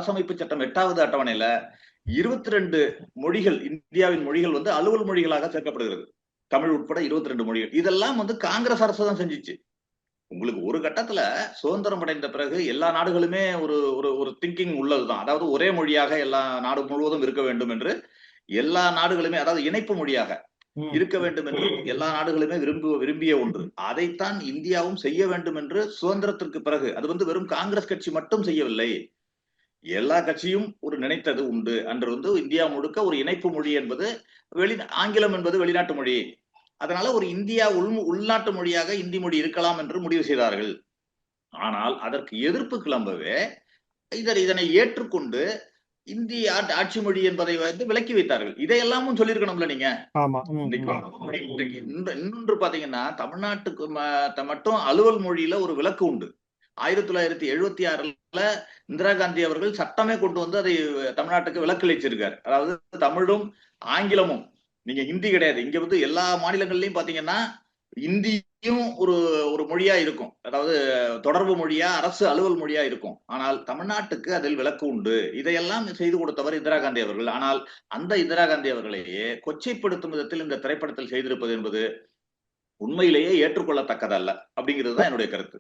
அரசமைப்பு சட்டம் 8வது அட்டவணையில 22 மொழிகள், இந்தியாவின் மொழிகள் வந்து அலுவல் மொழிகளாக சேர்க்கப்படுகிறது. தமிழ் உட்பட 22 மொழிகள். இதெல்லாம் வந்து காங்கிரஸ் அரசு தான் செஞ்சுச்சு. உங்களுக்கு ஒரு கட்டத்துல சுதந்திரம் அடைந்த பிறகு எல்லா நாடுகளுமே ஒரு ஒரு ஒரு திங்கிங் உள்ளதுதான். அதாவது ஒரே மொழியாக எல்லா நாடு முழுவதும் இருக்க வேண்டும் என்று எல்லா நாடுகளுமே, அதாவது இணைப்பு மொழியாக இருக்க வேண்டும் என்று எல்லா நாடுகளுமே விரும்பிய ஒன்று. அதைத்தான் இந்தியாவும் செய்ய வேண்டும் என்று சுதந்திரத்திற்கு பிறகு, அது வந்து வெறும் காங்கிரஸ் கட்சி மட்டும் செய்யவில்லை, எல்லா கட்சியும் ஒரு நினைத்தது உண்டு. அன்று வந்து இந்தியா முழுக்க ஒரு இணைப்பு மொழி என்பது ஆங்கிலம் என்பது வெளிநாட்டு மொழி, அதனால ஒரு இந்தியா உள்நாட்டு மொழியாக இந்தி மொழி இருக்கலாம் என்று முடிவு செய்தார்கள். ஆனால் அதற்கு எதிர்ப்பு கிளம்பவே இதனை ஏற்றுக்கொண்டு இந்தி ஆட்சி மொழி என்பதை வந்து விலக்கி வைத்தார்கள். இதையெல்லாமும் சொல்லியிருக்கணும்ல நீங்க. இன்னொன்று பாத்தீங்கன்னா, தமிழ்நாட்டுக்கு மட்டும் அலுவல் மொழியில ஒரு விலக்கு உண்டு. 1976ல இந்திரா காந்தி அவர்கள் சட்டமே கொண்டு வந்து அதை தமிழ்நாட்டுக்கு விலக்கு அளிச்சிருக்காரு. அதாவது தமிழும் ஆங்கிலமும், நீங்க ஹிந்தி கிடையாது. இங்க வந்து எல்லா மாநிலங்கள்லயும் பாத்தீங்கன்னா இந்தியும் ஒரு ஒரு மொழியா இருக்கும், அதாவது தொடர்பு மொழியா, அரசு அலுவல் மொழியா இருக்கும். ஆனால் தமிழ்நாட்டுக்கு அதில் விலக்கு உண்டு. இதையெல்லாம் செய்து கொடுத்தவர் இந்திரா காந்தி அவர்கள். ஆனால் அந்த இந்திரா காந்தி அவர்களையே கொச்சைப்படுத்தும் விதத்தில் இந்த திரைப்படத்தில் செய்திருப்பது என்பது உண்மையிலேயே ஏற்றுக்கொள்ளத்தக்கதல்ல அப்படிங்கிறது தான் என்னுடைய கருத்து.